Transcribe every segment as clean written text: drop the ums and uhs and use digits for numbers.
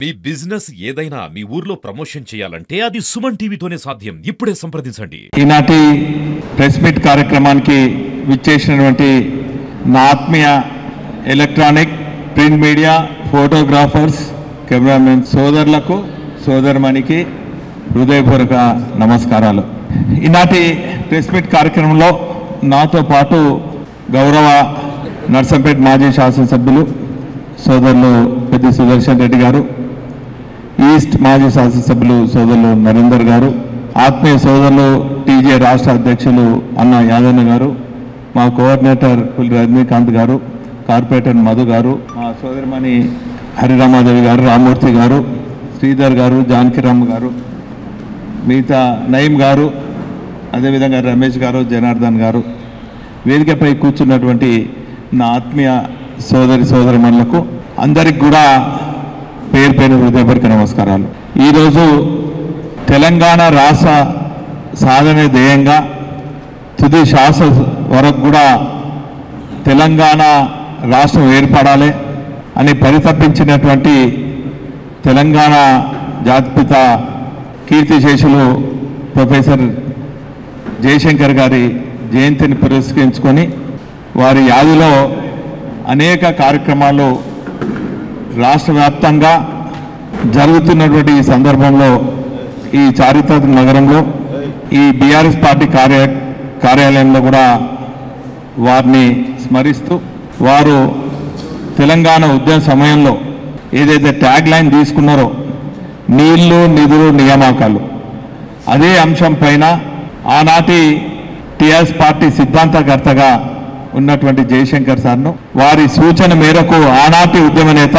మీ business ఏదైనా మీ ఊర్లో promotion చేయాలంటే అది సుమన్ టీవీతోనే సాధ్యం. ఇప్పుడే సంప్రదించండి. ఈనాటి ప్రెస్ మీట్ కార్యక్రమానికి విచ్చేసినటువంటి నా ఆత్మీయ electronic, print media, photographers, cameraman సోదరులకు, సోదరుమణికి హృదయపూర్వక నమస్కారాలు. ఈనాటి ప్రెస్ మీట్ కార్యక్రమంలో నాతో పాటు గౌరవ నర్సంపేట మాజీ శాసనసభ్యులు సోదరులు పెద్ది సుదర్శన్ రెడ్డి గారు, ఈస్ట్ మాజీ శాసనసభ్యులు సోదరులు నరేందర్ గారు, ఆత్మీయ సోదరులు టీజే రాష్ట్ర అధ్యక్షులు అన్న యాదన్న గారు, మా కోఆర్డినేటర్ పులి రజనీకాంత్ గారు, కార్పొరేటర్ మధు గారు, మా సోదరిమణి హరిరామాదేవి గారు, రామ్మూర్తి గారు, శ్రీధర్ గారు, జానకిరామ్ గారు, మిగతా నయీం గారు, అదేవిధంగా రమేష్ గారు, జనార్దన్ గారు, వేదికపై కూర్చున్నటువంటి నా ఆత్మీయ సోదరిమణులకు అందరికి కూడా పేరు పేరు హృదయపూర్వక నమస్కారాలు. ఈరోజు తెలంగాణ రాష్ట్ర సాధన ధ్యేయంగా తుది శ్వాస వరకు కూడా తెలంగాణ రాష్ట్రం ఏర్పడాలి అని పరితపించినటువంటి తెలంగాణ జాతిపిత కీర్తిశేషులు ప్రొఫెసర్ జయశంకర్ గారి జయంతిని పురస్కరించుకొని వారి యాదిలో అనేక కార్యక్రమాలు రాష్ట్ర వ్యాప్తంగా జరుగుతున్నటువంటి ఈ సందర్భంలో ఈ చారిత్రక నగరంలో ఈ బీఆర్ఎస్ పార్టీ కార్యాలయంలో కూడా వారిని స్మరిస్తూ వారు తెలంగాణ ఉద్యమ సమయంలో ఏదైతే ట్యాగ్ లైన్ తీసుకున్నారో నీళ్లు, నిధులు, నియామకాలు, అదే అంశం పైన ఆనాటి టీఆర్ఎస్ పార్టీ సిద్ధాంతకర్తగా ఉన్నటువంటి జయశంకర్ సార్ను వారి సూచన మేరకు ఆనాటి ఉద్యమ నేత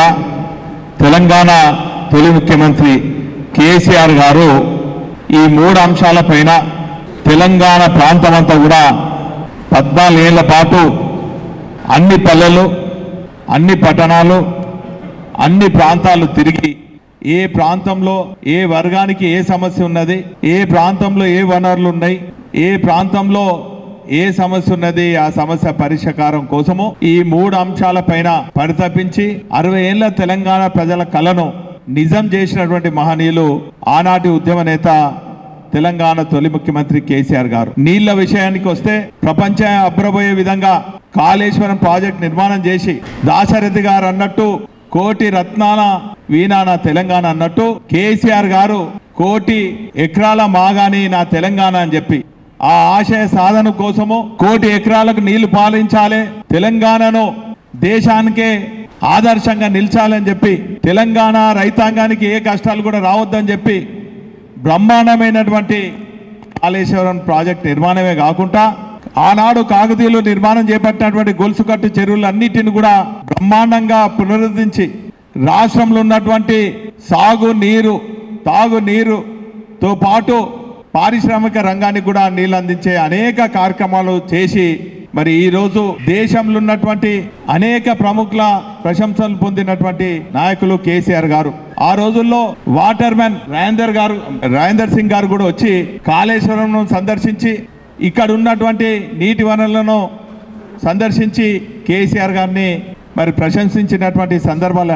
తెలంగాణ తొలి ముఖ్యమంత్రి కేసీఆర్ గారు ఈ 3 అంశాలపైన తెలంగాణ ప్రాంతమంతా కూడా 14 ఏళ్ల పాటు అన్ని పల్లెలు, అన్ని పట్టణాలు, అన్ని ప్రాంతాలు తిరిగి ఏ ప్రాంతంలో ఏ వర్గానికి ఏ సమస్య ఉన్నది, ఏ ప్రాంతంలో ఏ వనరులు ఉన్నాయి, ఏ ప్రాంతంలో ఏ సమస్య ఉన్నది, ఆ సమస్య పరిష్కారం కోసము ఈ 3 అంశాలపైన పరితపించి 60 ఏళ్ల తెలంగాణ ప్రజల కలను నిజం చేసినటువంటి మహనీయులు ఆనాటి ఉద్యమ నేత తెలంగాణ తొలి ముఖ్యమంత్రి కేసీఆర్ గారు. నీళ్ల విషయానికి వస్తే ప్రపంచం అబ్బరబోయే విధంగా కాళేశ్వరం ప్రాజెక్ట్ నిర్మాణం చేసి దాశరథి గారు అన్నట్టు కోటి రత్నాల వీణాన తెలంగాణ అన్నట్టు కేసీఆర్ గారు 1,00,00,000 ఎకరాల మాగాని నా తెలంగాణ అని చెప్పి ఆ ఆశయ సాధన కోసము 1,00,00,000 ఎకరాలకు నీళ్లు పాలించాలి, తెలంగాణను దేశానికే ఆదర్శంగా నిలిచాలని చెప్పి తెలంగాణ రైతాంగానికి ఏ కష్టాలు కూడా రావద్దని చెప్పి బ్రహ్మాండమైనటువంటి కాళేశ్వరం ప్రాజెక్ట్ నిర్మాణమే కాకుండా ఆనాడు కాకతీయులు నిర్మాణం చేపట్టినటువంటి గొలుసుకట్టు చెరువులు అన్నిటిని కూడా బ్రహ్మాండంగా పునరుద్ధరించి రాష్ట్రంలో ఉన్నటువంటి సాగునీరు, తాగునీరుతో పాటు పారిశ్రామిక రంగానికి కూడా నీళ్ళు అందించే అనేక కార్యక్రమాలు చేసి మరి ఈరోజు దేశంలో ఉన్నటువంటి అనేక ప్రముఖుల ప్రశంసలు పొందినటువంటి నాయకులు కేసీఆర్ గారు. ఆ రోజుల్లో వాటర్ మ్యాన్ రాజేందర్ సింగ్ గారు కూడా వచ్చి కాళేశ్వరం సందర్శించి ఇక్కడ ఉన్నటువంటి నీటి వనరులను సందర్శించి కేసీఆర్ గారిని మరి ప్రశంసించినటువంటి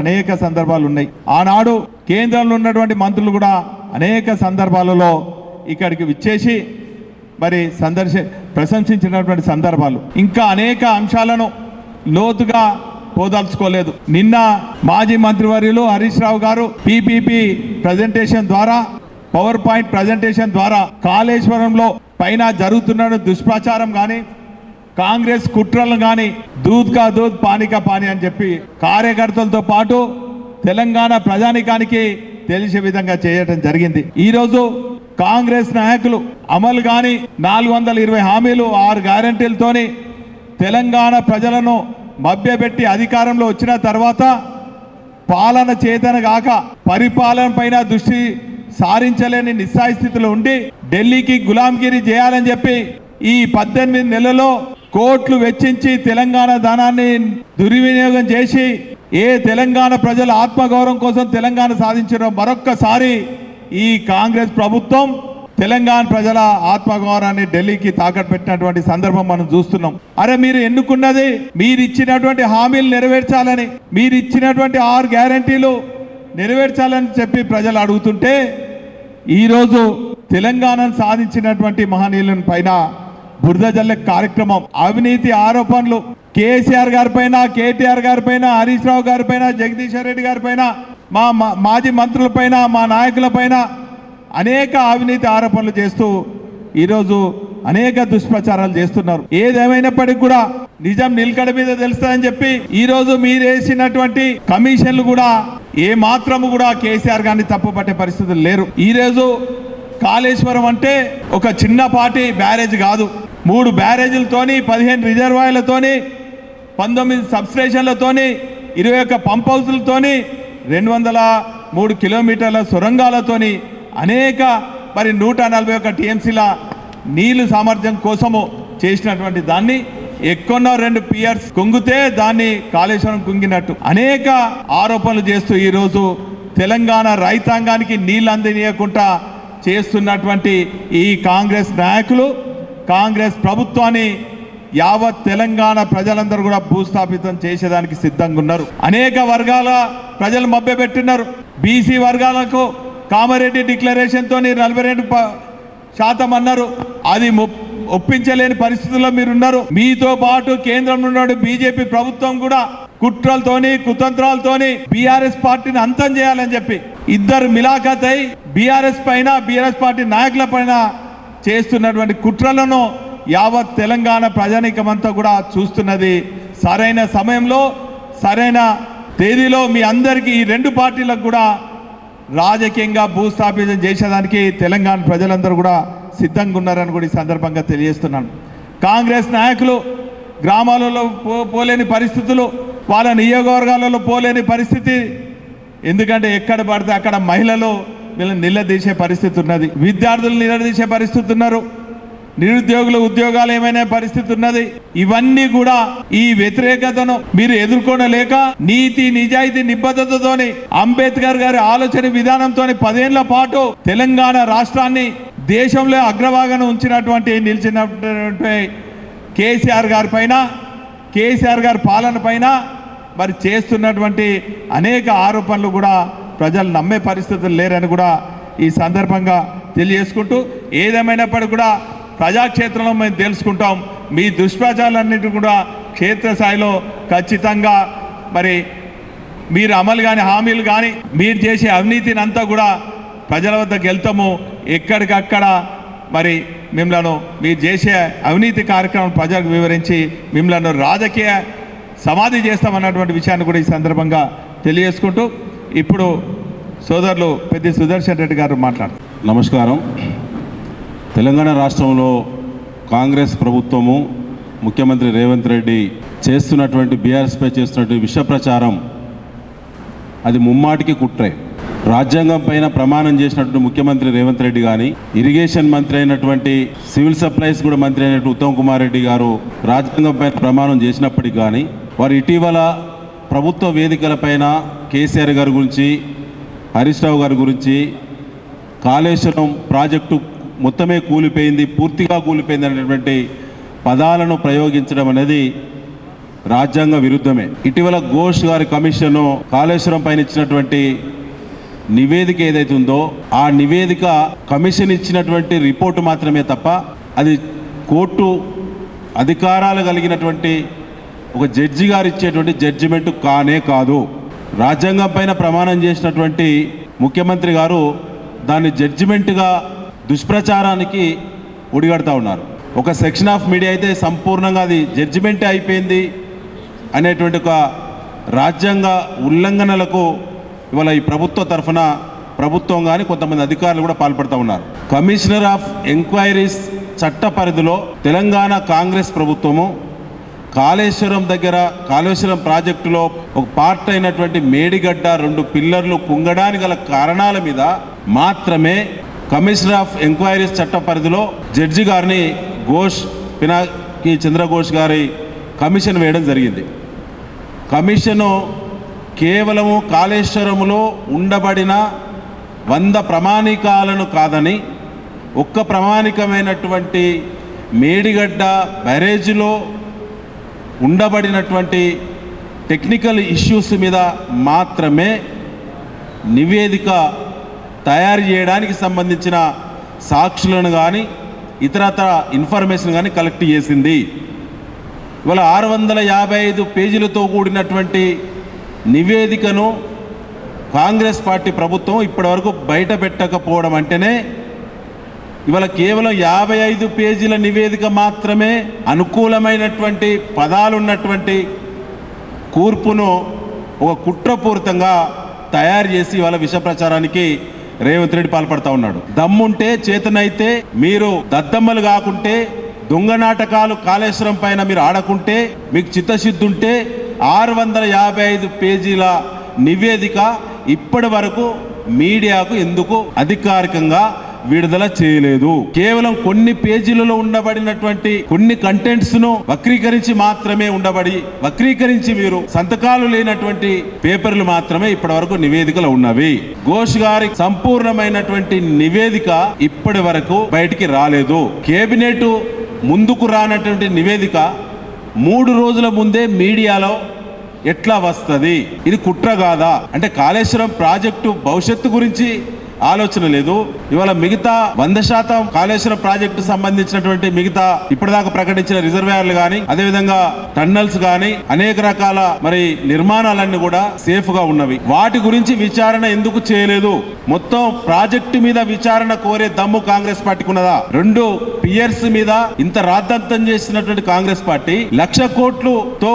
అనేక సందర్భాలు ఉన్నాయి. ఆనాడు కేంద్రంలో ఉన్నటువంటి మంత్రులు కూడా అనేక సందర్భాలలో ఇక్కడికి విచ్చేసి మరి ప్రశంసించినటువంటి సందర్భాలు, ఇంకా అనేక అంశాలను లోతుగా పోదలుచుకోలేదు. నిన్న మాజీ మంత్రివర్యులు హరీష్ రావు గారు పీపీపీ ప్రజెంటేషన్ ద్వారా, పవర్ పాయింట్ ప్రజెంటేషన్ ద్వారా కాళేశ్వరంలో పైన జరుగుతున్న దుష్ప్రచారం కానీ, కాంగ్రెస్ కుట్రలు కానీ దూద్ కా దూద్ పానీ కా పానీ అని చెప్పి కార్యకర్తలతో పాటు తెలంగాణ ప్రజానికానికి తెలిసే విధంగా చేయడం జరిగింది. ఈరోజు కాంగ్రెస్ నాయకులు అమలు కాని 420 హామీలు, 6 గ్యారంటీలతోని తెలంగాణ ప్రజలను మభ్యపెట్టి అధికారంలో వచ్చిన తర్వాత పాలన చేతన కాక పరిపాలన పైన దృష్టి సారించలేని నిస్సాయ స్థితిలో ఉండి ఢిల్లీకి గులాంగిరి చేయాలని చెప్పి ఈ 18 నెలల్లో కోట్లు వెచ్చించి తెలంగాణ ధనాన్ని దుర్వినియోగం చేసి ఏ తెలంగాణ ప్రజల ఆత్మగౌరవం కోసం తెలంగాణ సాధించడం మరొక్కసారి ఈ కాంగ్రెస్ ప్రభుత్వం తెలంగాణ ప్రజల ఆత్మగౌరవాన్ని ఢిల్లీకి తాకట్టు పెట్టినటువంటి సందర్భం మనం చూస్తున్నాం. అరే మీరు ఎన్నుకున్నది మీరు ఇచ్చినటువంటి హామీలు నెరవేర్చాలని, మీరు ఇచ్చినటువంటి 6 గ్యారంటీలు నెరవేర్చాలని చెప్పి ప్రజలు అడుగుతుంటే ఈరోజు తెలంగాణను సాధించినటువంటి మహనీయుల పైన బురద జల్లే కార్యక్రమం, అవినీతి ఆరోపణలు కేసీఆర్ గారి పైన, కేటీఆర్ గారి పైన, హరీష్ రావు గారి పైన, జగదీశ్వర్ రెడ్డి గారి పైన, మా మాజీ మంత్రుల పైన, మా నాయకుల పైన అనేక అవినీతి ఆరోపణలు చేస్తూ ఈరోజు అనేక దుష్ప్రచారాలు చేస్తున్నారు. ఏదేమైనప్పటికీ కూడా నిజం నిలకడ మీద తెలుస్తుందని చెప్పి ఈరోజు మీరు వేసినటువంటి కమిషన్లు కూడా ఏ మాత్రము కూడా కేసీఆర్ గారిని తప్పుపట్టే పరిస్థితులు లేరు. ఈరోజు కాళేశ్వరం అంటే ఒక చిన్నపాటి బ్యారేజ్ కాదు, 3 బ్యారేజీలతోని, 15 రిజర్వాయర్లతోని, 19 సబ్స్టేషన్లతోని, 21 పంప్ హౌస్లతోని, 203 కిలోమీటర్ల సొరంగాలతోని అనేక 141 టీఎంసీల నీళ్లు సామర్థ్యం కోసము చేసినటువంటి దాన్ని ఎక్కువ 2 పియర్స్ కుంగితే దాన్ని కాళేశ్వరం కుంగినట్టు అనేక ఆరోపణలు చేస్తూ ఈరోజు తెలంగాణ రైతాంగానికి నీళ్లు అందినీయకుండా చేస్తున్నటువంటి ఈ కాంగ్రెస్ నాయకులు, కాంగ్రెస్ ప్రభుత్వాన్ని యావత్ తెలంగాణ ప్రజలందరూ కూడా భూస్థాపితం చేసేదానికి సిద్ధంగా ఉన్నారు. అనేక వర్గాల ప్రజలు మభ్యపెట్టున్నారు. బీసీ వర్గాలకు కామారెడ్డి డిక్లరేషన్తో 42% అన్నారు. అది ఒప్పించలేని పరిస్థితుల్లో మీరున్నారు. మీతో పాటు కేంద్రంలో ఉన్న బీజేపీ ప్రభుత్వం కూడా కుట్రలతోని, కుతంత్రాలతోని బీఆర్ఎస్ పార్టీని అంతం చేయాలని చెప్పి ఇద్దరు మిలాఖత్ అయి బీఆర్ఎస్ పైన, బీఆర్ఎస్ పార్టీ నాయకుల పైన చేస్తున్నటువంటి కుట్రలను యావత్ తెలంగాణ ప్రజానీకమంతా కూడా చూస్తున్నది. సరైన సమయంలో, సరైన తేదీలో మీ అందరికీ ఈ 2 పార్టీలకు కూడా రాజకీయంగా భూస్థాపితం చేసేదానికి తెలంగాణ ప్రజలందరూ కూడా సిద్ధంగా ఉన్నారని కూడా ఈ సందర్భంగా తెలియజేస్తున్నాను. కాంగ్రెస్ నాయకులు గ్రామాలలో పోలేని పరిస్థితులు, వాళ్ళ నియోజకవర్గాలలో పోలేని పరిస్థితి. ఎందుకంటే ఎక్కడ పడితే అక్కడ మహిళలు వీళ్ళని నిలదీసే పరిస్థితి ఉన్నది, విద్యార్థులు నిలదీసే పరిస్థితి ఉన్నారు, నిరుద్యోగులు ఉద్యోగాలు ఏమైనా పరిస్థితి ఉన్నది. ఇవన్నీ కూడా ఈ వ్యతిరేకతను మీరు ఎదుర్కొనలేక నీతి, నిజాయితీ, నిబద్ధతతోని అంబేద్కర్ గారి ఆలోచన విధానంతో 10 ఏళ్ల పాటు తెలంగాణ రాష్ట్రాన్ని దేశంలో అగ్రభాగాన నిలిచినటువంటి కేసీఆర్ గారి పైన, కేసీఆర్ గారి పాలన పైన మరి చేస్తున్నటువంటి అనేక ఆరోపణలు కూడా ప్రజలు నమ్మే పరిస్థితులు లేరని కూడా ఈ సందర్భంగా తెలియజేసుకుంటూ, ఏదేమైనప్పటికీ కూడా ప్రజాక్షేత్రంలో మేము తెలుసుకుంటాం. మీ దుష్ప్రచారాలన్నింటినీ కూడా క్షేత్రస్థాయిలో ఖచ్చితంగా మరి మీరు అమలు కానీ, హామీలు కానీ, మీరు చేసే అవినీతిని అంతా కూడా ప్రజల వద్దకు వెళ్తాము. ఎక్కడికక్కడ మరి మిమ్మల్ని మీరు చేసే అవినీతి కార్యక్రమం ప్రజలకు వివరించి మిమ్మల్ని రాజకీయ సమాధి చేస్తామన్నటువంటి విషయాన్ని కూడా ఈ సందర్భంగా తెలియజేసుకుంటూ, ఇప్పుడు సోదరులు పెద్ద సుదర్శన్ రెడ్డి గారు మాట్లాడుతారు. నమస్కారం. తెలంగాణ రాష్ట్రంలో కాంగ్రెస్ ప్రభుత్వము, ముఖ్యమంత్రి రేవంత్ రెడ్డి చేస్తున్నటువంటి బీఆర్ఎస్పై చేస్తున్నటువంటి విష ప్రచారం అది ముమ్మాటికి కుట్రే. రాజ్యాంగం పైన ప్రమాణం చేసినటువంటి ముఖ్యమంత్రి రేవంత్ రెడ్డి కానీ, ఇరిగేషన్ మంత్రి అయినటువంటి, సివిల్ సప్లైస్ కూడా మంత్రి అయినటువంటి ఉత్తమ్ కుమార్ రెడ్డి గారు రాజ్యాంగం పైన ప్రమాణం చేసినప్పటికీ కానీ వారు ఇటీవల ప్రభుత్వ వేదికలపైన కేసీఆర్ గారి గురించి, హరీష్ రావు గారి గురించి, కాళేశ్వరం ప్రాజెక్టు మొత్తమే కూలిపోయింది, పూర్తిగా కూలిపోయింది అనేటువంటి పదాలను ప్రయోగించడం అనేది రాజ్యాంగ విరుద్ధమే. ఇటీవల ఘోష్ గారి కమిషను కాళేశ్వరం పైన ఇచ్చినటువంటి నివేదిక ఏదైతే ఉందో ఆ నివేదిక కమిషన్ ఇచ్చినటువంటి రిపోర్టు మాత్రమే తప్ప అది కోర్టు అధికారాలు కలిగినటువంటి ఒక జడ్జి గారు ఇచ్చేటువంటి జడ్జిమెంట్ కానే కాదు. రాజ్యాంగం పైన ప్రమాణం చేసినటువంటి ముఖ్యమంత్రి గారు దాన్ని జడ్జిమెంట్గా దుష్ప్రచారానికి ఒడిగడతా ఉన్నారు. ఒక సెక్షన్ ఆఫ్ మీడియా అయితే సంపూర్ణంగా అది జడ్జిమెంటే అయిపోయింది అనేటువంటి ఒక రాజ్యాంగ ఉల్లంఘనలకు ఇవాళ ఈ ప్రభుత్వ తరఫున ప్రభుత్వం కానీ కొంతమంది అధికారులు కూడా పాల్పడుతూ ఉన్నారు. కమిషనర్ ఆఫ్ ఎంక్వైరీస్ చట్ట పరిధిలో తెలంగాణ కాంగ్రెస్ ప్రభుత్వము కాళేశ్వరం దగ్గర, కాళేశ్వరం ప్రాజెక్టులో ఒక పార్ట్ అయినటువంటి మేడిగడ్డ 2 పిల్లర్లు కుంగడానికి గల కారణాల మీద మాత్రమే కమిషనర్ ఆఫ్ ఎంక్వైరీస్ చట్ట పరిధిలో జడ్జి గారిని పినాకి చంద్రఘోష్ గారి కమిషన్ వేయడం జరిగింది. కమిషను కేవలము కాళేశ్వరములో ఉండబడిన 100 ప్రమాణికాలను కాదని, ఒక్క ప్రామాణికమైనటువంటి మేడిగడ్డ బ్యారేజీలో ఉండబడినటువంటి టెక్నికల్ ఇష్యూస్ మీద మాత్రమే నివేదిక తయారు చేయడానికి సంబంధించిన సాక్షులను కానీ ఇతరత్ర ఇన్ఫర్మేషన్ కానీ కలెక్ట్ చేసింది. ఇవాళ 655 పేజీలతో కూడినటువంటి నివేదికను కాంగ్రెస్ పార్టీ ప్రభుత్వం ఇప్పటివరకు బయట పెట్టకపోవడం అంటేనే ఇవాళ కేవలం 55 పేజీల నివేదిక మాత్రమే అనుకూలమైనటువంటి పదాలున్నటువంటి కూర్పును ఒక కుట్రపూరితంగా తయారు చేసి ఇవాళ విష ప్రచారానికి రేవంత్ రెడ్డి పాల్పడతా ఉన్నాడు. దమ్ముంటే చేతనైతే మీరు దద్దమ్మలు కాకుంటే దొంగ నాటకాలు కాళేశ్వరం పైన మీరు ఆడకుంటే మీకు చిత్తశుద్ధి ఉంటే 655 పేజీల నివేదిక ఇప్పటి వరకు మీడియాకు ఎందుకు అధికారికంగా విడుదల చేయలేదు? కేవలం కొన్ని పేజీలలో ఉండబడినటువంటి కొన్ని కంటెంట్స్ ను వక్రీకరించి మాత్రమే వక్రీకరించి మీరు సంతకాలు లేనటువంటి పేపర్లు మాత్రమే ఇప్పటి వరకు నివేదికలు ఉన్నవి. ఘోష్ గారి సంపూర్ణమైనటువంటి నివేదిక ఇప్పటి వరకు బయటికి రాలేదు. కేబినెట్ ముందుకు రానటువంటి నివేదిక 3 రోజుల ముందే మీడియాలో ఎట్లా వస్తుంది? ఇది కుట్ర కాదా? అంటే కాళేశ్వరం ప్రాజెక్టు భవిష్యత్తు గురించి ఆలోచన లేదు. ఇవాళ మిగతా 100% కాళేశ్వరం ప్రాజెక్టు సంబంధించినటువంటి మిగతా ఇప్పటిదాకా ప్రకటించిన రిజర్వాయర్లు కానీ అదేవిధంగా టన్నల్స్ కానీ అనేక రకాల మరి నిర్మాణాలన్నీ కూడా సేఫ్ గా ఉన్నవి. వాటి గురించి విచారణ ఎందుకు చేయలేదు? మొత్తం ప్రాజెక్టు మీద విచారణ కోరే దమ్ము కాంగ్రెస్ పార్టీకి ఉన్నదా? 2 పియర్స్ మీద ఇంత రాద్ధాంతం చేసినటువంటి కాంగ్రెస్ పార్టీ 1,00,000 కోట్లతో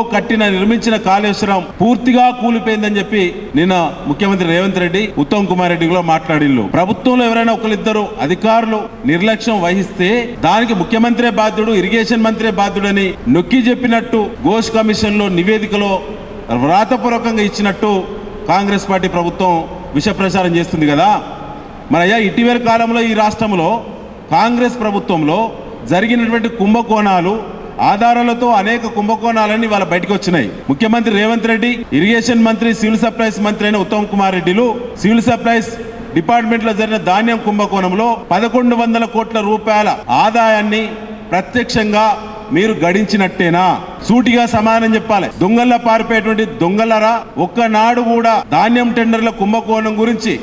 నిర్మించిన కాళేశ్వరం పూర్తిగా కూలిపోయిందని చెప్పి నిన్న ముఖ్యమంత్రి రేవంత్ రెడ్డి ఉత్తమ్ కుమార్ రెడ్డి కూడా మాట్లాడి ప్రభుత్వంలో ఎవరైనా ఒకరిద్దరు అధికారులు నిర్లక్ష్యం వహిస్తే దానికి ముఖ్యమంత్రి బాధ్యుడు, ఇరిగేషన్ మంత్రి బాధ్యుడని నొక్కి చెప్పినట్టు ఘోష్ కమిషన్ లో నివేదికలో వ్రాతపూర్వకంగా ఇచ్చినట్టు కాంగ్రెస్ పార్టీ ప్రభుత్వం విష ప్రచారం చేస్తుంది కదా. మరి ఇటీవల కాలంలో ఈ రాష్ట్రంలో కాంగ్రెస్ ప్రభుత్వంలో జరిగినటువంటి కుంభకోణాలు ఆధారాలతో అనేక కుంభకోణాలన్నీ వాళ్ళ బయటకు వచ్చినాయి. ముఖ్యమంత్రి రేవంత్ రెడ్డి, ఇరిగేషన్ మంత్రి, సివిల్ సప్లైస్ మంత్రి అయిన ఉత్తమ్ కుమార్ రెడ్డిలు సివిల్ సప్లైస్ డిపార్ట్మెంట్ లో జరిగిన ధాన్యం కుంభకోణంలో 1,100 కోట్ల రూపాయల ఆదాయాన్ని ప్రత్యక్షంగా మీరు గడించినట్టేనా? సూటిగా సమానం చెప్పాలి. దొంగల్లా పారిపోయేటువంటి దొంగలరా? ఒక్కనాడు కూడా ధాన్యం టెండర్ల కుంభకోణం గురించి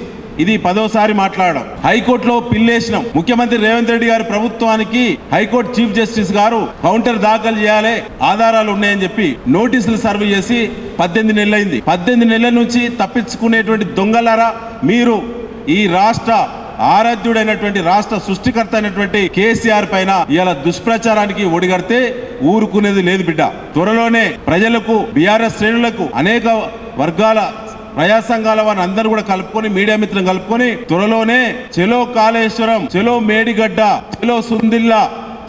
ఇది 10వసారి మాట్లాడడం. హైకోర్టులో పిల్లేసినాం. ముఖ్యమంత్రి రేవంత్ రెడ్డి గారి ప్రభుత్వానికి హైకోర్టు చీఫ్ జస్టిస్ గారు కౌంటర్ దాఖలు చేయాలి, ఆధారాలు ఉన్నాయని చెప్పి నోటీసులు సర్వ్ చేసి 18 నెలలైంది. 18 నెలల నుంచి తప్పించుకునేటువంటి దొంగలారా మీరు ఈ రాష్ట్ర ఆరాధ్యుడైనటువంటి రాష్ట్ర సృష్టికర్త అయినటువంటి కేసీఆర్ పైన ఇలా దుష్ప్రచారానికి ఒడిగడితే ఊరుకునేది లేదు బిడ్డ. త్వరలోనే ప్రజలకు, బీఆర్ఎస్ శ్రేణులకు, అనేక వర్గాల ప్రజా సంఘాల వారిని అందరూ కూడా కలుపుకొని, మీడియా మిత్రులను కలుపుకొని త్వరలోనే చెలో కాళేశ్వరం, చెలో మేడిగడ్డ, చెలో సుందిల్లా,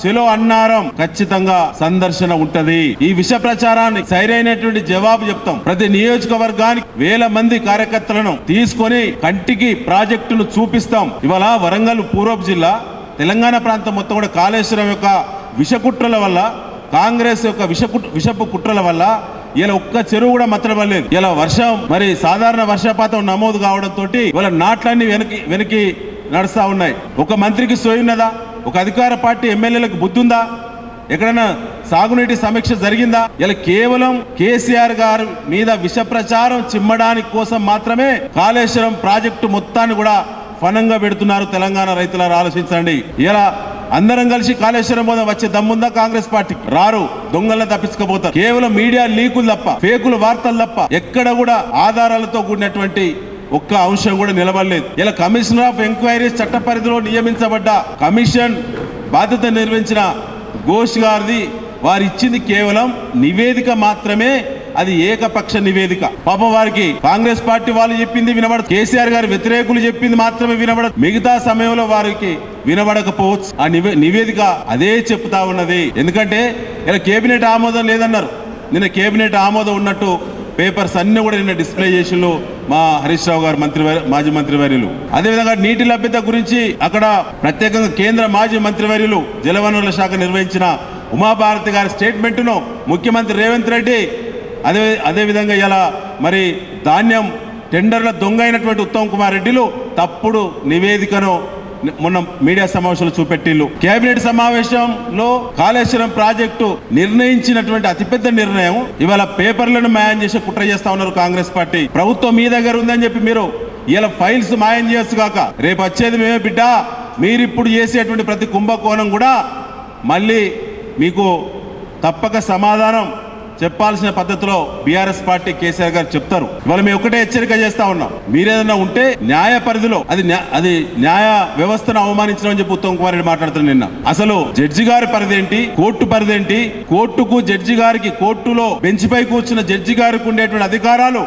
చెలో అన్నారం ఖచ్చితంగా సందర్శన ఉంటది. ఈ విష ప్రచారాన్ని సరైనటువంటి జవాబు చెప్తాం. ప్రతి నియోజకవర్గానికి 1000 మంది కార్యకర్తలను తీసుకొని కంటికి ప్రాజెక్టును చూపిస్తాం. ఇవాళ వరంగల్ పూర్వపు జిల్లా, తెలంగాణ ప్రాంతం మొత్తం కూడా కాళేశ్వరం యొక్క విషకుట్రల వల్ల, కాంగ్రెస్ యొక్క విషపు కుట్రల వల్ల ఇలా ఒక్క చెరువు కూడా మత్తడవలేదు. ఇలా వర్షం మరి సాధారణ వర్షపాతం నమోదు కావడంతో ఇవాళ నాట్లన్నీ వెనక్కి నడుస్తా ఉన్నాయి. ఒక మంత్రికి సోయున్నదా? ఒక అధికార పార్టీ ఎమ్మెల్యేలకు బుద్ధి ఉందా? ఎక్కడైనా సాగునీటి సమీక్ష జరిగిందా? ఇలా కేవలం కేసీఆర్ గారి మీద విష ప్రచారం చిమ్మడానికి కోసం మాత్రమే కాళేశ్వరం ప్రాజెక్టు మొత్తాన్ని కూడా ఫనంగా పెడుతున్నారు. తెలంగాణ రైతులారా ఆలోచించండి. ఇలా అందరం కలిసి కాళేశ్వరం పోదాం వచ్చే దమ్ముందా కాంగ్రెస్ పార్టీ? రారు. దొంగలను తప్పించుకోపోతారు. కేవలం మీడియా లీకులు తప్ప, ఫేకులు వార్తలు తప్ప ఎక్కడ కూడా ఆధారాలతో కూడినటువంటి ఒక్క అంశం కూడా నిలబడలేదు. ఇలా కమిషనర్ ఆఫ్ ఎంక్వైరీస్ చట్ట పరిధిలో నియమించబడ్డ కమిషన్ బాధ్యత నిర్వహించిన ఘోష్ గారిది వారు ఇచ్చింది కేవలం నివేదిక మాత్రమే. అది ఏకపక్ష నివేదిక. పాపం వారికి కాంగ్రెస్ పార్టీ వాళ్ళు చెప్పింది వినబడదు, కేసీఆర్ గారి వ్యతిరేకులు చెప్పింది మాత్రమే వినబడదు. మిగతా సమయంలో వారికి వినబడకపోవచ్చు. ఆ నివేదిక అదే చెప్తా ఉన్నది. ఎందుకంటే ఇలా కేబినెట్ ఆమోదం లేదన్నారు. నిన్న కేబినెట్ ఆమోదం ఉన్నట్టు పేపర్స్ అన్ని కూడా నిన్న డిస్ప్లే చేసిళ్ళు మా హరీష్ రావు గారు మాజీ మంత్రివర్యులు. అదేవిధంగా నీటి లభ్యత గురించి అక్కడ ప్రత్యేకంగా కేంద్ర మాజీ మంత్రివర్యులు జలవనరుల శాఖ నిర్వహించిన ఉమాభారతి గారి స్టేట్మెంట్ను ముఖ్యమంత్రి రేవంత్ రెడ్డి అదేవిధంగా ఇలా మరి ధాన్యం టెండర్ల దొంగ అయినటువంటి ఉత్తమ్ కుమార్ రెడ్డిలు తప్పుడు నివేదికను మొన్న మీడియా సమావేశంలో చూపెట్టిళ్ళు. కేబినెట్ సమావేశంలో కాళేశ్వరం ప్రాజెక్టు నిర్ణయించినటువంటి అతిపెద్ద నిర్ణయం ఇవాళ పేపర్లను మ్యాన్ చేసి కుట్ర చేస్తా ఉన్నారు కాంగ్రెస్ పార్టీ. ప్రభుత్వం మీ దగ్గర ఉందని చెప్పి మీరు ఇలా ఫైల్స్ మాయం చేయొచ్చు కాక రేపు వచ్చేది మేమే బిడ్డ, మీరిప్పుడు చేసేటువంటి ప్రతి కుంభకోణం కూడా మళ్ళీ మీకు తప్పక సమాధానం చెప్పాల్సిన పద్ధతిలో బీఆర్ఎస్ పార్టీ కేసీఆర్ గారు చెప్తారు. ఇవాళ మేము ఒకటే హెచ్చరిక చేస్తా ఉన్నాం, మీరేదన్నా ఉంటే న్యాయ పరిధిలో అది న్యాయ వ్యవస్థను అవమానించడం అని చెప్పి ఉత్తమ్ కుమార్ రెడ్డి మాట్లాడుతున్నారు నిన్న. అసలు జడ్జి గారి పరిధి ఏంటి, కోర్టు పరిధి ఏంటి, కోర్టుకు జడ్జి గారికి, కోర్టులో బెంచ్ పై కూర్చున్న జడ్జి గారికి ఉండేటువంటి అధికారాలు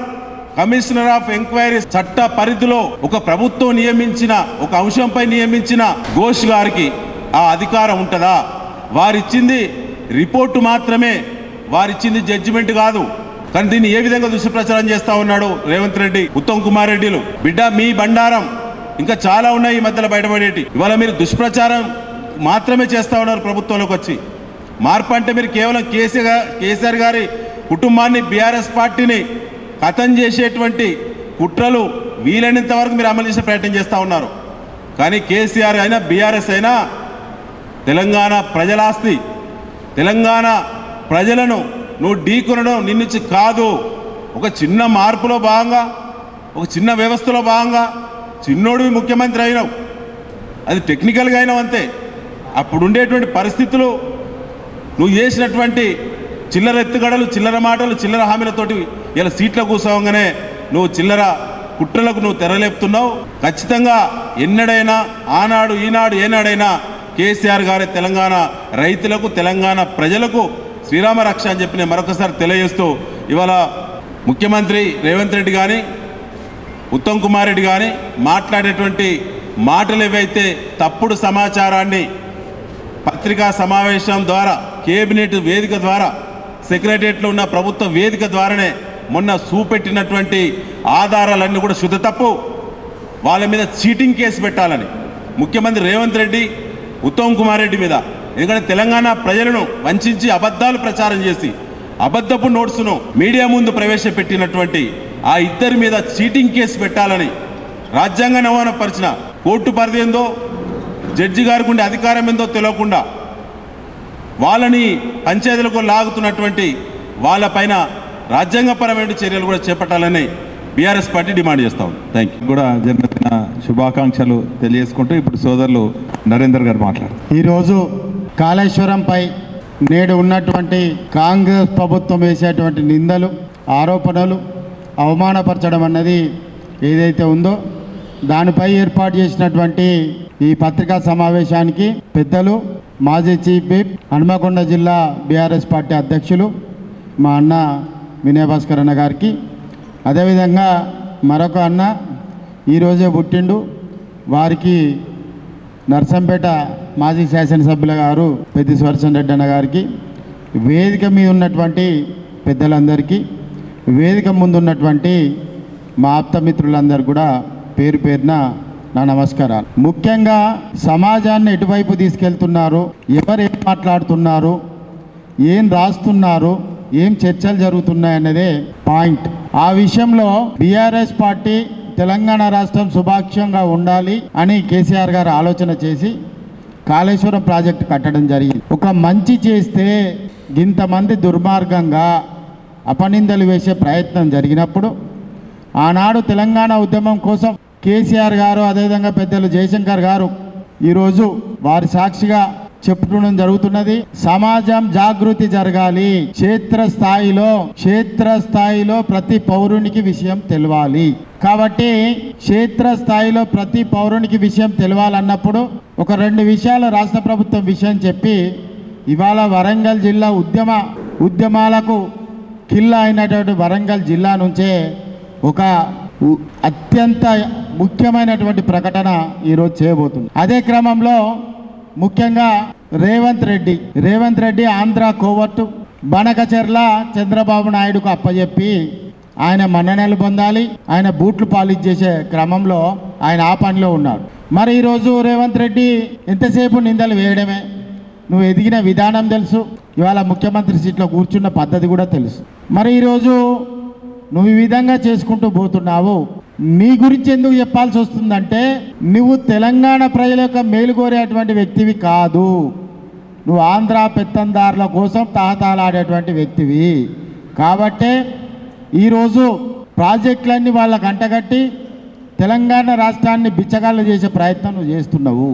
కమిషనర్ ఆఫ్ ఎంక్వైరీస్ చట్ట పరిధిలో ఒక ప్రభుత్వం నియమించిన ఒక అంశంపై నియమించిన ఘోష్ గారికి ఆ అధికారం ఉంటుందా? వారిచ్చింది రిపోర్టు మాత్రమే, వారిచ్చింది జడ్జిమెంట్ కాదు. కానీ దీన్ని ఏ విధంగా దుష్ప్రచారం చేస్తా ఉన్నాడు రేవంత్ రెడ్డి, ఉత్తమ్ కుమార్ రెడ్డిలు. బిడ్డ మీ బండారం ఇంకా చాలా ఉన్నాయి ఈ మధ్యలో బయటపడేటి. ఇవాళ మీరు దుష్ప్రచారం మాత్రమే చేస్తా ఉన్నారు ప్రభుత్వంలోకి వచ్చి. మార్పు అంటే మీరు కేవలం కేసీఆర్ గారి కుటుంబాన్ని, బీఆర్ఎస్ పార్టీని ఖతం చేసేటువంటి కుట్రలు వీలైనంత వరకు మీరు అమలు చేసే ప్రయత్నం చేస్తూ ఉన్నారు. కానీ కేసీఆర్ అయినా బీఆర్ఎస్ అయినా తెలంగాణ ప్రజలాస్తి, తెలంగాణ ప్రజలను నువ్వు ఢీకొనడం నిన్నుంచి కాదు. ఒక చిన్న మార్పులో భాగంగా, ఒక చిన్న వ్యవస్థలో భాగంగా చిన్నోడివి ముఖ్యమంత్రి అయినావు, అది టెక్నికల్గా అయినావు అంతే. అప్పుడు ఉండేటువంటి పరిస్థితులు, నువ్వు చేసినటువంటి చిల్లర ఎత్తుగడలు, చిల్లర మాటలు, చిల్లర హామీలతోటి ఇలా సీట్ల కూర్చోగానే నువ్వు చిల్లర కుట్రలకు నువ్వు తెరలేపుతున్నావు. ఖచ్చితంగా ఎన్నడైనా, ఆనాడు ఈనాడు ఏనాడైనా కేసీఆర్ గారి తెలంగాణ రైతులకు, తెలంగాణ ప్రజలకు శ్రీరామ రక్ష అని చెప్పి నేను మరొకసారి తెలియజేస్తూ, ఇవాళ ముఖ్యమంత్రి రేవంత్ రెడ్డి కానీ, ఉత్తమ్ కుమార్ రెడ్డి కానీ మాట్లాడేటువంటి మాటలు ఏవైతే తప్పుడు సమాచారాన్ని పత్రికా సమావేశం ద్వారా, కేబినెట్ వేదిక ద్వారా, సెక్రటరియట్లో ఉన్న ప్రభుత్వ వేదిక ద్వారానే మొన్న చూపెట్టినటువంటి ఆధారాలన్నీ కూడా శుద్ధ తప్పు. వాళ్ళ మీద చీటింగ్ కేసు పెట్టాలని ముఖ్యమంత్రి రేవంత్ రెడ్డి, ఉత్తమ్ కుమార్ రెడ్డి మీద. ఎందుకంటే తెలంగాణ ప్రజలను వంచి అబద్ధాలు ప్రచారం చేసి అబద్ధపు నోట్స్ను మీడియా ముందు ప్రవేశపెట్టినటువంటి ఆ ఇద్దరి మీద చీటింగ్ కేసు పెట్టాలని రాజ్యాంగాన్ని అవమానపరిచిన కోర్టు పరిధి ఏందో, జడ్జి గారికి ఉండే అధికారం ఏందో తెలియకుండా వాళ్ళని పంచాయతీలకు లాగుతున్నటువంటి వాళ్ళపైన రాజ్యాంగపరమైన చర్యలు కూడా చేపట్టాలని బీఆర్ఎస్ పార్టీ డిమాండ్ చేస్తా ఉంది. Thank you. కూడా జన్మదిన శుభాకాంక్షలు తెలియజేసుకుంటూ ఇప్పుడు సోదరులు నరేందర్ గారు మాట్లాడారు. ఈరోజు కాళేశ్వరంపై నేడు ఉన్నటువంటి కాంగ్రెస్ ప్రభుత్వం వేసేటువంటి నిందలు, ఆరోపణలు, అవమానపరచడం అన్నది ఏదైతే ఉందో దానిపై ఏర్పాటు చేసినటువంటి ఈ పత్రికా సమావేశానికి పెద్దలు, మాజీ చీఫ్ విప్, హనుమకొండ జిల్లా బీఆర్ఎస్ పార్టీ అధ్యక్షులు మా అన్న వినయ్ భాస్కర్ అన్న గారికి, అదేవిధంగా మరొక అన్న ఈరోజే పుట్టిండు, వారికి నర్సంపేట మాజీ శాసనసభ్యుల గారు పెద్ది సుదర్శన్ రెడ్డి అన్న గారికి, వేదిక మీద ఉన్నటువంటి పెద్దలందరికీ, వేదిక ముందు ఉన్నటువంటి మా ఆప్తమిత్రులందరూ కూడా పేరు పేరున నా నమస్కారాలు. ముఖ్యంగా సమాజాన్ని ఎటువైపు తీసుకెళ్తున్నారు, ఎవరు ఏం మాట్లాడుతున్నారు, ఏం రాస్తున్నారు, ఏం చర్చలు జరుగుతున్నాయన్నదే పాయింట్. ఆ విషయంలో బీఆర్ఎస్ పార్టీ తెలంగాణ రాష్ట్రం సుభాక్షంగా ఉండాలి అని కేసీఆర్ గారు ఆలోచన చేసి కాళేశ్వరం ప్రాజెక్టు కట్టడం జరిగింది. ఒక మంచి చేస్తే ఇంతమంది దుర్మార్గంగా అపనిందలు వేసే ప్రయత్నం జరిగినప్పుడు ఆనాడు తెలంగాణ ఉద్యమం కోసం కేసీఆర్ గారు, అదేవిధంగా పెద్దలు జయశంకర్ గారు ఈరోజు వారి సాక్షిగా చెప్పడం జరుగుతున్నది. సమాజం జాగృతి జరగాలి, క్షేత్రస్థాయిలో ప్రతి పౌరునికి విషయం తెలవాలి. కాబట్టి క్షేత్రస్థాయిలో ప్రతి పౌరునికి విషయం తెలవాలన్నప్పుడు ఒక 2 విషయాలు రాష్ట్ర ప్రభుత్వం విషయం చెప్పి ఇవాళ వరంగల్ జిల్లా ఉద్యమాలకు కిల్లా అయినటువంటి వరంగల్ జిల్లా నుంచే ఒక అత్యంత ముఖ్యమైనటువంటి ప్రకటన ఈరోజు చేయబోతుంది. అదే క్రమంలో ముఖ్యంగా రేవంత్ రెడ్డి ఆంధ్ర కోవర్టు బనకచెర్ల చంద్రబాబు నాయుడుకు అప్పచెప్పి ఆయన మన్ననలు పొందాలి, ఆయన బూట్లు పాలిష్ చేసే క్రమంలో ఆయన ఆ పనిలో ఉన్నాడు. మరి ఈరోజు రేవంత్ రెడ్డి ఎంతసేపు నిందలు వేయడమే, నువ్వు ఎదిగిన విధానం తెలుసు, ఇవాళ ముఖ్యమంత్రి సీట్లో కూర్చున్న పద్ధతి కూడా తెలుసు. మరి ఈరోజు నువ్వు ఈ విధంగా చేసుకుంటూ పోతున్నావు. నీ గురించి ఎందుకు చెప్పాల్సి వస్తుందంటే నువ్వు తెలంగాణ ప్రజల యొక్క మేలు కోరేటువంటి వ్యక్తివి కాదు, నువ్వు ఆంధ్ర పెత్తందారుల కోసం తాహతాలాడేటువంటి వ్యక్తివి. కాబట్టే ఈరోజు ప్రాజెక్టులన్నీ వాళ్ళకు అంటగట్టి తెలంగాణ రాష్ట్రాన్ని బిచ్చగాళ్ళు చేసే ప్రయత్నం నువ్వు చేస్తున్నావు.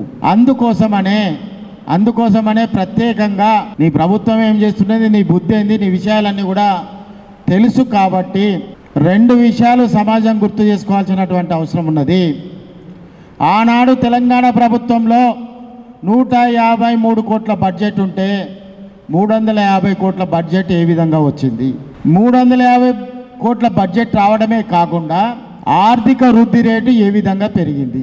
అందుకోసమనే ప్రత్యేకంగా నీ ప్రభుత్వం ఏం చేస్తున్నది, నీ బుద్ధి ఏంది, నీ విషయాలన్నీ కూడా తెలుసు. కాబట్టి 2 విషయాలు సమాజం గుర్తు చేసుకోవాల్సినటువంటి అవసరం ఉన్నది. ఆనాడు తెలంగాణ ప్రభుత్వంలో 153 కోట్ల బడ్జెట్ ఉంటే 350 కోట్ల బడ్జెట్ ఏ విధంగా వచ్చింది? 350 కోట్ల బడ్జెట్ రావడమే కాకుండా ఆర్థిక వృద్ధి రేటు ఏ విధంగా పెరిగింది?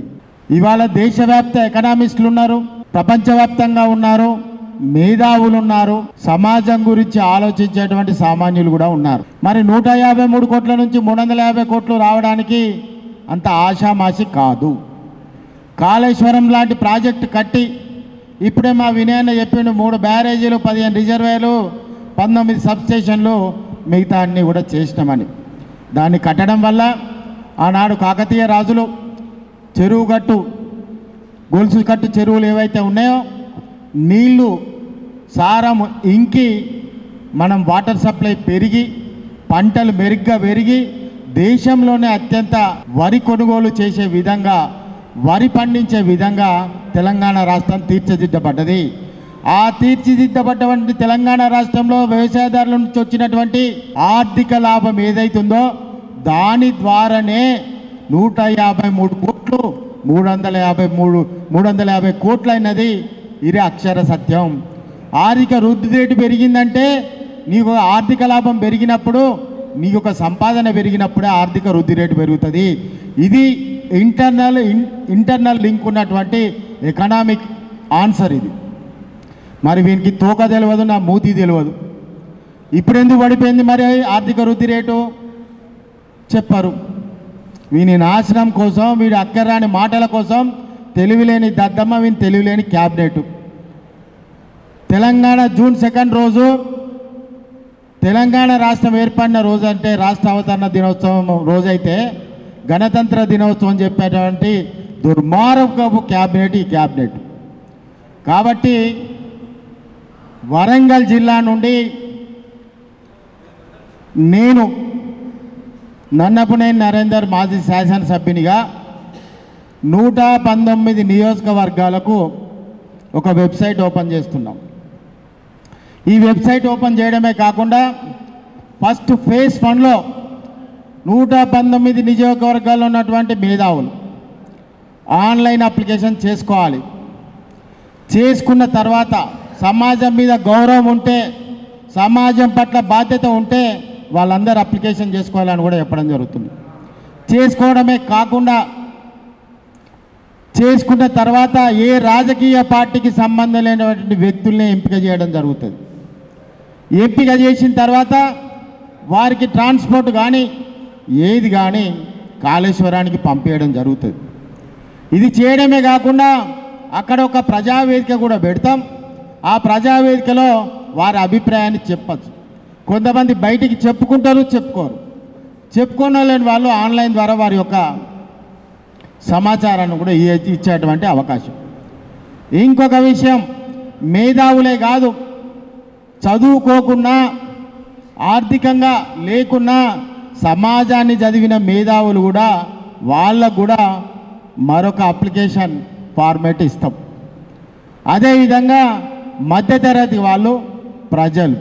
ఇవాళ దేశవ్యాప్త ఎకనామిస్టులు ఉన్నారు, ప్రపంచవ్యాప్తంగా ఉన్నారు, మేధావులు ఉన్నారు, సమాజం గురించి ఆలోచించేటువంటి సామాన్యులు కూడా ఉన్నారు. మరి 153 కోట్ల నుంచి 350 కోట్లు రావడానికి అంత ఆషామాషి కాదు. కాళేశ్వరం లాంటి ప్రాజెక్టు కట్టి ఇప్పుడే మా వినయన్న చెప్పిండు, 3 బ్యారేజీలు, 15 రిజర్వాయర్లు, 19 సబ్స్టేషన్లు, మిగతా అన్నీ కూడా చేసినామని. దాన్ని కట్టడం వల్ల ఆనాడు కాకతీయ రాజులు చెరువు గట్టు, గొలుసు కట్టు చెరువులు ఏవైతే ఉన్నాయో నీళ్లు సారం ఇంకి మనం వాటర్ సప్లై పెరిగి పంటలు మెరుగ్గా పెరిగి దేశంలోనే అత్యంత వరి కొనుగోలు చేసే విధంగా, వరి పండించే విధంగా తెలంగాణ రాష్ట్రం తీర్చిదిద్దబడ్డది. ఆ తీర్చిదిద్దబడ్డటువంటి తెలంగాణ రాష్ట్రంలో వ్యవసాయదారుల నుంచి వచ్చినటువంటి ఆర్థిక లాభం ఏదైతుందో దాని ద్వారానే 153 కోట్లు 350 కోట్లు అయినది. ఇది అక్షర సత్యం. ఆర్థిక వృద్ధి రేటు పెరిగిందంటే నీకు ఆర్థిక లాభం పెరిగినప్పుడు, నీకు ఒక సంపాదన పెరిగినప్పుడే ఆర్థిక వృద్ధి రేటు పెరుగుతుంది. ఇది ఇంటర్నల్ లింక్ ఉన్నటువంటి ఎకనామిక్ ఆన్సర్ ఇది. మరి వీనికి తోక తెలియదు, నా మూతి తెలియదు. ఇప్పుడు ఎందుకు పడిపోయింది మరి ఆర్థిక వృద్ధి రేటు? చెప్పరు. వీని నాశనం కోసం, వీడి అక్కర్రాని మాటల కోసం తెలివిలేని దద్దమ్మ, వీని తెలివిలేని క్యాబినెట్. తెలంగాణ జూన్ 2 రోజు తెలంగాణ రాష్ట్రం ఏర్పడిన రోజు, అంటే రాష్ట్ర అవతరణ దినోత్సవం రోజైతే గణతంత్ర దినోత్సవం చెప్పేటువంటి దుర్మార్గపు క్యాబినెట్ ఈ క్యాబినెట్. కాబట్టి వరంగల్ జిల్లా నుండి నేను నన్నపనేని నరేందర్ మాజీ శాసనసభ్యునిగా 119 నియోజకవర్గాలకు ఒక వెబ్సైట్ ఓపెన్ చేస్తున్నాం. ఈ వెబ్సైట్ ఓపెన్ చేయడమే కాకుండా ఫస్ట్ ఫేజ్ 1లో 119 నియోజకవర్గాల్లో ఉన్నటువంటి మేధావులు ఆన్లైన్ అప్లికేషన్ చేసుకోవాలి. చేసుకున్న తర్వాత సమాజం మీద గౌరవం ఉంటే, సమాజం పట్ల బాధ్యత ఉంటే వాళ్ళందరూ అప్లికేషన్ చేసుకోవాలని కూడా చెప్పడం జరుగుతుంది. చేసుకోవడమే కాకుండా చేసుకున్న తర్వాత ఏ రాజకీయ పార్టీకి సంబంధం లేనటువంటి వ్యక్తుల్ని ఎంపిక చేయడం జరుగుతుంది. ఎంపిక చేసిన తర్వాత వారికి ట్రాన్స్పోర్ట్ కానీ ఏది కానీ కాళేశ్వరానికి పంపేయడం జరుగుతుంది. ఇది చేయడమే కాకుండా అక్కడ ఒక ప్రజావేదిక కూడా పెడతాం. ఆ ప్రజావేదికలో వారి అభిప్రాయాన్ని చెప్పచ్చు. కొంతమంది బయటికి చెప్పుకుంటారు, చెప్పుకోలేని వాళ్ళు ఆన్లైన్ ద్వారా వారి యొక్క సమాచారాన్ని కూడా ఇచ్చేటువంటి అవకాశం. ఇంకొక విషయం, మేధావులే కాదు, చదువుకోకున్నా ఆర్థికంగా లేకున్నా సమాజాన్ని చదివిన మేధావులు కూడా వాళ్ళకు కూడా మరొక అప్లికేషన్ ఫార్మేట్ ఇస్తాం. అదేవిధంగా మధ్యతరగతి వాళ్ళు, ప్రజలు,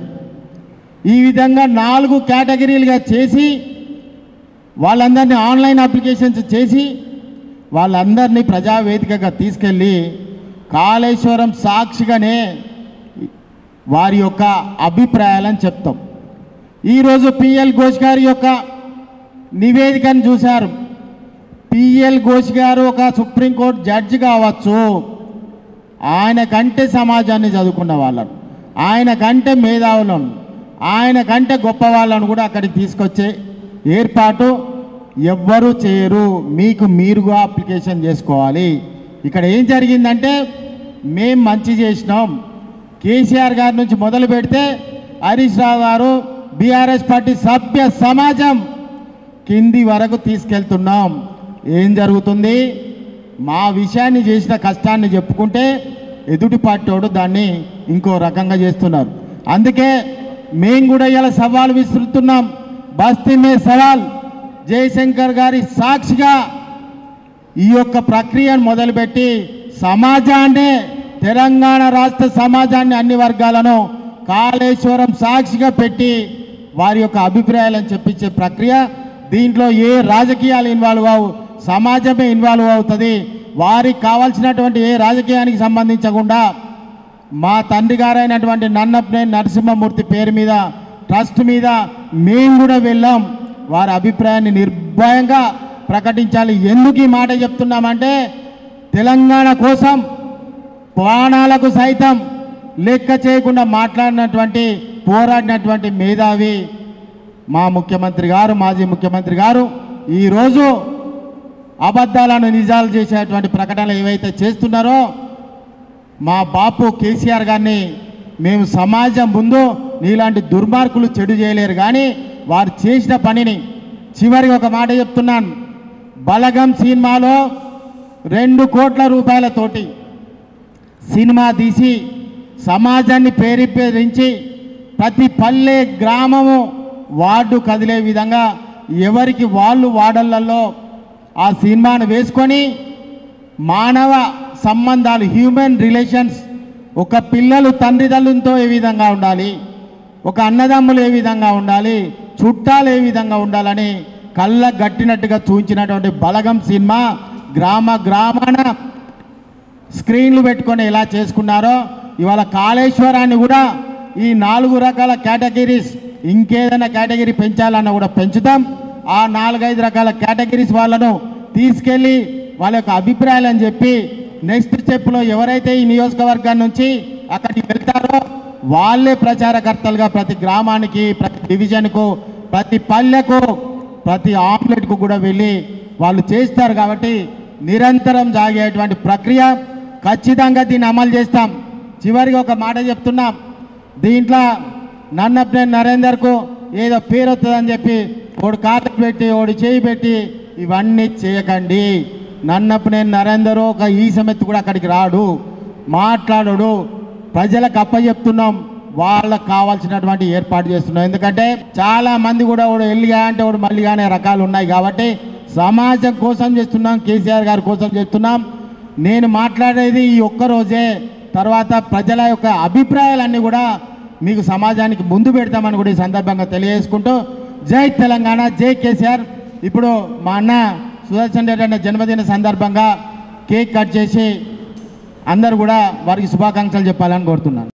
ఈ విధంగా 4 కేటగిరీలుగా చేసి వాళ్ళందరినీ ఆన్లైన్ అప్లికేషన్స్ చేసి వాళ్ళందరినీ ప్రజావేదికగా తీసుకెళ్ళి కాళేశ్వరం సాక్షిగానే వారి యొక్క అభిప్రాయాలను చెప్తాం. ఈరోజు పిఎల్ ఘోష్ గారి యొక్క నివేదికను చూశారు. పిఎల్ ఘోష్ గారు ఒక సుప్రీంకోర్టు జడ్జి కావచ్చు, ఆయన కంటే సమాజాన్ని చదువుకున్న వాళ్ళను, ఆయన కంటే మేధావులను, ఆయన కంటే గొప్ప వాళ్ళను కూడా అక్కడికి తీసుకొచ్చే ఏర్పాటు ఎవ్వరూ చేయరు. మీకు మీరుగా అప్లికేషన్ చేసుకోవాలి. ఇక్కడ ఏం జరిగిందంటే, మేం మంచి చేసినాం, కేసీఆర్ గారి నుంచి మొదలు పెడితే హరీష్ రావు గారు, బీఆర్ఎస్ పార్టీ సభ్య సమాజం కింది వరకు తీసుకెళ్తున్నాం. ఏం జరుగుతుంది? మా విషయాన్ని చేసిన కష్టాన్ని చెప్పుకుంటే ఎదుటి పార్టీ వాడు దాన్ని ఇంకో రకంగా చేస్తున్నారు. అందుకే మేము కూడా ఇలా సవాల్ విసురుతున్నాం. బస్తీ మే సవాల్, జయశంకర్ గారి సాక్షిగా ఈ యొక్క ప్రక్రియను మొదలుపెట్టి సమాజాన్ని, తెలంగాణ రాష్ట్ర సమాజాన్ని, అన్ని వర్గాలను కాళేశ్వరం సాక్షిగా పెట్టి వారి యొక్క అభిప్రాయాలను చెప్పించే ప్రక్రియ. దీంట్లో ఏ రాజకీయాలు ఇన్వాల్వ్ అవు, సమాజమే ఇన్వాల్వ్ అవుతుంది. వారికి కావాల్సినటువంటి ఏ రాజకీయానికి సంబంధించకుండా మా తండ్రి గారైనటువంటి నన్నపనేని నరసింహమూర్తి పేరు మీద, ట్రస్ట్ మీద మేము కూడా వెళ్ళాం. వారి అభిప్రాయాన్ని నిర్భయంగా ప్రకటించాలి. ఎందుకు ఈ మాట చెప్తున్నామంటే, తెలంగాణ కోసం ప్రాణాలకు సైతం లెక్క చేయకుండా మాట్లాడినటువంటి, పోరాడినటువంటి మేధావి మా ముఖ్యమంత్రి గారు, మాజీ ముఖ్యమంత్రి గారు. ఈరోజు అబద్ధాలను నిజాలు చేసేటువంటి ప్రకటనలు ఏవైతే చేస్తున్నారో, మా బాపు కేసీఆర్ గారిని మేము సమాజం ముందు నీలాంటి దుర్మార్గులు చెడు చేయలేరు, కానీ వారు చేసిన పనిని. చివరికి ఒక మాట చెప్తున్నాను, బలగం సినిమాలో 2 కోట్ల రూపాయలతోటి సినిమా తీసి సమాజాన్ని ప్రేరేపించి ప్రతి పల్లె, గ్రామము, వార్డు కదిలే విధంగా ఎవరికి వాళ్ళు వార్డులలో ఆ సినిమాను వేసుకొని మానవ సంబంధాలు, హ్యూమన్ రిలేషన్స్, ఒక పిల్లలు తండ్రిదండ్రులతో ఏ విధంగా ఉండాలి, ఒక అన్నదమ్ములు ఏ విధంగా ఉండాలి, చుట్టాలు ఏ విధంగా ఉండాలని కళ్ళ గట్టినట్టుగా చూపించినటువంటి బలగం సినిమా గ్రామాన స్క్రీన్లు పెట్టుకొని ఎలా చేసుకున్నారో, ఇవాళ కాళేశ్వరాన్ని కూడా ఈ 4 రకాల కేటగిరీస్, ఇంకేదైనా కేటగిరీ పెంచాలన్నా కూడా పెంచుతాం. ఆ 4-5 రకాల కేటగిరీస్ వాళ్ళను తీసుకెళ్ళి వాళ్ళ యొక్క అభిప్రాయాలని చెప్పి నెక్స్ట్ స్టెప్లో ఎవరైతే ఈ నియోజకవర్గం నుంచి అక్కడికి వెళ్తారో వాళ్ళే ప్రచారకర్తలుగా ప్రతి గ్రామానికి, ప్రతి డివిజన్కు, ప్రతి పల్లెకు, ప్రతి ఆమ్లెట్కు కూడా వెళ్ళి వాళ్ళు చేస్తారు. కాబట్టి నిరంతరం సాగేటువంటి ప్రక్రియ, ఖచ్చితంగా దీన్ని అమలు చేస్తాం. చివరిగా ఒక మాట చెప్తున్నాం, దీంట్లో నన్నపనేని నరేందర్కు ఏదో పేరు వస్తుందని చెప్పి ఓడి కాళ్ళు పెట్టి, ఓడి చేయి పెట్టి ఇవన్నీ చేయకండి. నన్నపనేని నరేందర్ ఒక ఈ సమెత్తు కూడా అక్కడికి రాడు, మాట్లాడడు. ప్రజలకు అప్పచెప్తున్నాం, వాళ్ళకు కావాల్సినటువంటి ఏర్పాటు చేస్తున్నాం. ఎందుకంటే చాలా మంది కూడా ఓడు ఎల్లిగా అంటే ఓడు మళ్ళీగా అనే రకాలు ఉన్నాయి. కాబట్టి సమాజం కోసం చేస్తున్నాం, కేసీఆర్ గారి కోసం చేస్తున్నాం. నేను మాట్లాడేది ఈ ఒక్కరోజే, తర్వాత ప్రజల యొక్క అభిప్రాయాలన్నీ కూడా మీకు సమాజానికి ముందు పెడతామని కూడా ఈ సందర్భంగా తెలియజేసుకుంటూ, జై తెలంగాణ, జై కేసీఆర్. ఇప్పుడు మా అన్న సుదర్శన్ రెడ్డి అన్న జన్మదిన సందర్భంగా కేక్ కట్ చేసి అందరూ కూడా వారికి శుభాకాంక్షలు చెప్పాలని కోరుతున్నాను.